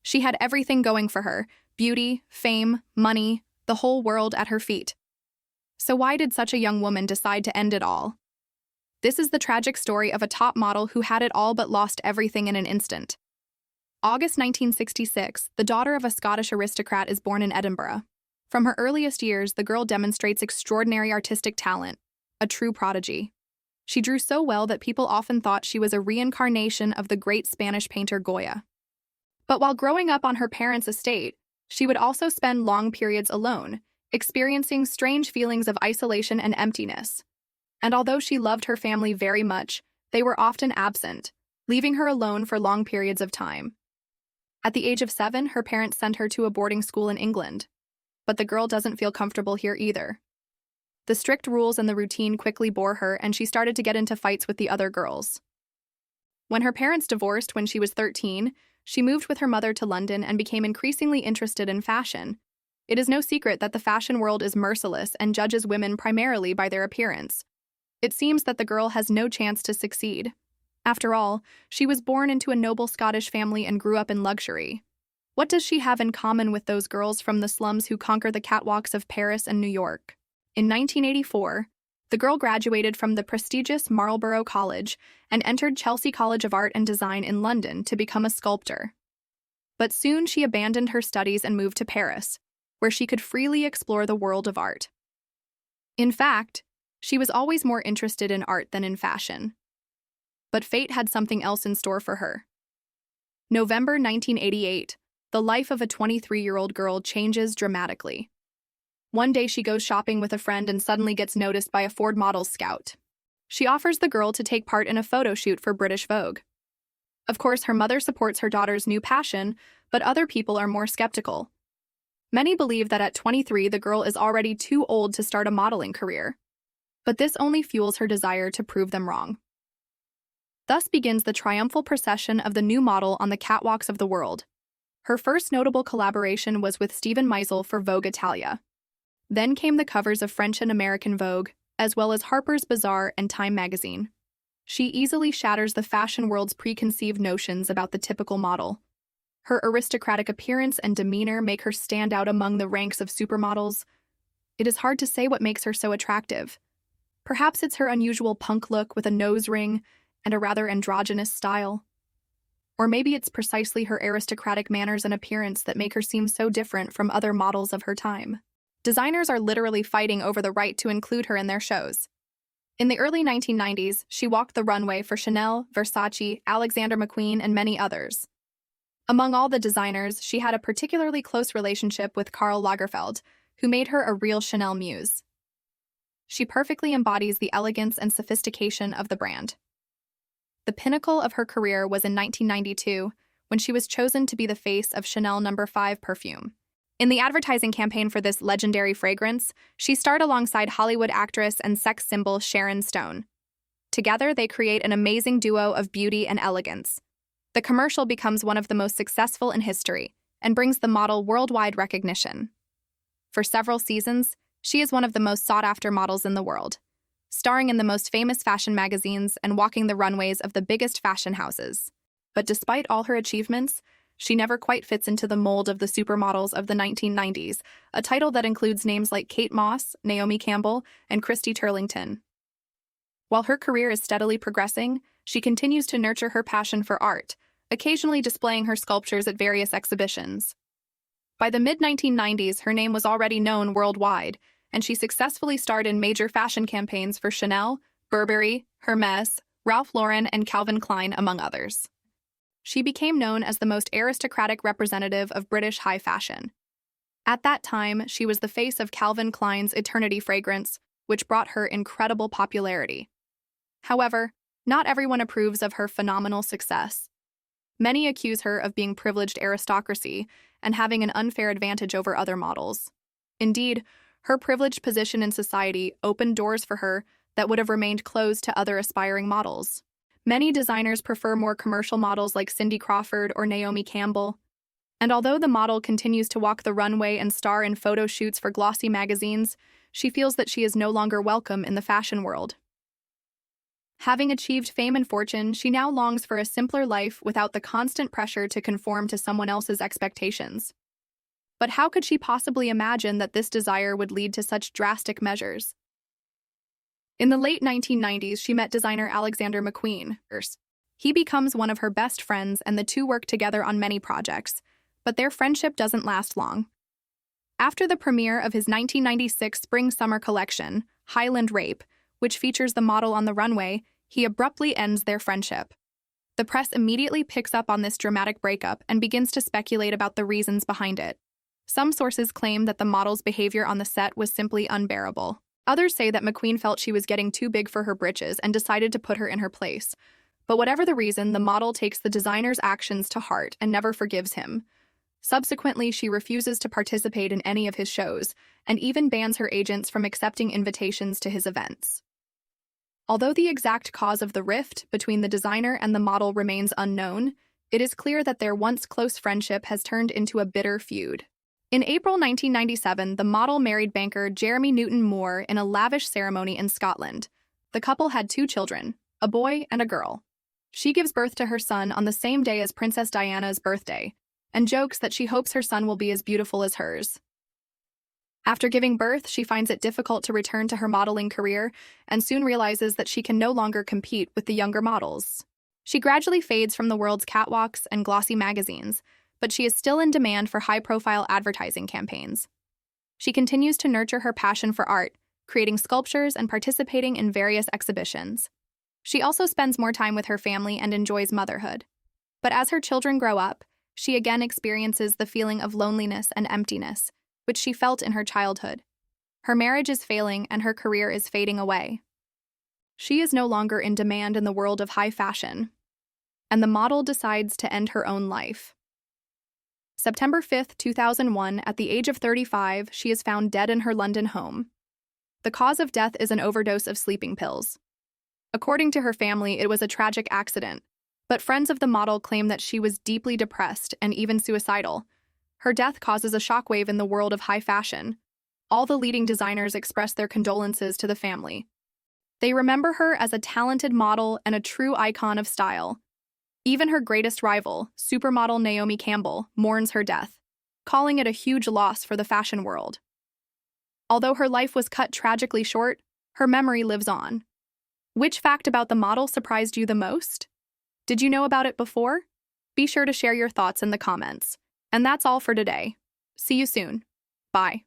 She had everything going for her: beauty, fame, money, the whole world at her feet. So why did such a young woman decide to end it all? This is the tragic story of a top model who had it all but lost everything in an instant. August 1966, the daughter of a Scottish aristocrat is born in Edinburgh. From her earliest years, the girl demonstrates extraordinary artistic talent, a true prodigy. She drew so well that people often thought she was a reincarnation of the great Spanish painter Goya. But while growing up on her parents' estate, she would also spend long periods alone, experiencing strange feelings of isolation and emptiness. And although she loved her family very much, they were often absent, leaving her alone for long periods of time. At the age of 7, her parents sent her to a boarding school in England. But the girl doesn't feel comfortable here either. The strict rules and the routine quickly bore her, and she started to get into fights with the other girls. When her parents divorced when she was 13, she moved with her mother to London and became increasingly interested in fashion. It is no secret that the fashion world is merciless and judges women primarily by their appearance. It seems that the girl has no chance to succeed. After all, she was born into a noble Scottish family and grew up in luxury. What does she have in common with those girls from the slums who conquer the catwalks of Paris and New York? In 1984, the girl graduated from the prestigious Marlborough College and entered Chelsea College of Art and Design in London to become a sculptor. But soon she abandoned her studies and moved to Paris, where she could freely explore the world of art. In fact, she was always more interested in art than in fashion. But fate had something else in store for her. November 1988, the life of a 23-year-old girl changes dramatically. One day she goes shopping with a friend and suddenly gets noticed by a Ford model's scout. She offers the girl to take part in a photo shoot for British Vogue. Of course, her mother supports her daughter's new passion, but other people are more skeptical. Many believe that at 23, the girl is already too old to start a modeling career. But this only fuels her desire to prove them wrong. Thus begins the triumphal procession of the new model on the catwalks of the world. Her first notable collaboration was with Steven Meisel for Vogue Italia. Then came the covers of French and American Vogue, as well as Harper's Bazaar and Time magazine. She easily shatters the fashion world's preconceived notions about the typical model. Her aristocratic appearance and demeanor make her stand out among the ranks of supermodels. It is hard to say what makes her so attractive. Perhaps it's her unusual punk look with a nose ring and a rather androgynous style. Or maybe it's precisely her aristocratic manners and appearance that make her seem so different from other models of her time. Designers are literally fighting over the right to include her in their shows. In the early 1990s, she walked the runway for Chanel, Versace, Alexander McQueen, and many others. Among all the designers, she had a particularly close relationship with Karl Lagerfeld, who made her a real Chanel muse. She perfectly embodies the elegance and sophistication of the brand. The pinnacle of her career was in 1992, when she was chosen to be the face of Chanel No. 5 perfume. In the advertising campaign for this legendary fragrance, she starred alongside Hollywood actress and sex symbol Sharon Stone. Together, they create an amazing duo of beauty and elegance. The commercial becomes one of the most successful in history and brings the model worldwide recognition. For several seasons, she is one of the most sought-after models in the world, starring in the most famous fashion magazines and walking the runways of the biggest fashion houses. But despite all her achievements, she never quite fits into the mold of the supermodels of the 1990s, a title that includes names like Kate Moss, Naomi Campbell, and Christy Turlington. While her career is steadily progressing, she continues to nurture her passion for art, occasionally displaying her sculptures at various exhibitions. By the mid-1990s, her name was already known worldwide, and she successfully starred in major fashion campaigns for Chanel, Burberry, Hermès, Ralph Lauren, and Calvin Klein, among others. She became known as the most aristocratic representative of British high fashion. At that time, she was the face of Calvin Klein's Eternity fragrance, which brought her incredible popularity. However, not everyone approves of her phenomenal success. Many accuse her of being privileged aristocracy and having an unfair advantage over other models. Indeed, her privileged position in society opened doors for her that would have remained closed to other aspiring models. Many designers prefer more commercial models like Cindy Crawford or Naomi Campbell. And although the model continues to walk the runway and star in photo shoots for glossy magazines, she feels that she is no longer welcome in the fashion world. Having achieved fame and fortune, she now longs for a simpler life without the constant pressure to conform to someone else's expectations. But how could she possibly imagine that this desire would lead to such drastic measures? In the late 1990s, she met designer Alexander McQueen. He becomes one of her best friends, and the two work together on many projects, but their friendship doesn't last long. After the premiere of his 1996 spring-summer collection, Highland Rape, which features the model on the runway, he abruptly ends their friendship. The press immediately picks up on this dramatic breakup and begins to speculate about the reasons behind it. Some sources claim that the model's behavior on the set was simply unbearable. Others say that McQueen felt she was getting too big for her britches and decided to put her in her place. But whatever the reason, the model takes the designer's actions to heart and never forgives him. Subsequently, she refuses to participate in any of his shows and even bans her agents from accepting invitations to his events. Although the exact cause of the rift between the designer and the model remains unknown, it is clear that their once close friendship has turned into a bitter feud. In April 1997, the model married banker Jeremy Newton Moore in a lavish ceremony in Scotland. The couple had 2 children, a boy and a girl. She gives birth to her son on the same day as Princess Diana's birthday, and jokes that she hopes her son will be as beautiful as hers. After giving birth, she finds it difficult to return to her modeling career and soon realizes that she can no longer compete with the younger models. She gradually fades from the world's catwalks and glossy magazines, but she is still in demand for high-profile advertising campaigns. She continues to nurture her passion for art, creating sculptures and participating in various exhibitions. She also spends more time with her family and enjoys motherhood. But as her children grow up, she again experiences the feeling of loneliness and emptiness, which she felt in her childhood. Her marriage is failing and her career is fading away. She is no longer in demand in the world of high fashion, and the model decides to end her own life. September 5, 2001, at the age of 35, she is found dead in her London home. The cause of death is an overdose of sleeping pills. According to her family, it was a tragic accident, but friends of the model claim that she was deeply depressed and even suicidal. Her death causes a shockwave in the world of high fashion. All the leading designers express their condolences to the family. They remember her as a talented model and a true icon of style. Even her greatest rival, supermodel Naomi Campbell, mourns her death, calling it a huge loss for the fashion world. Although her life was cut tragically short, her memory lives on. Which fact about the model surprised you the most? Did you know about it before? Be sure to share your thoughts in the comments. And that's all for today. See you soon. Bye.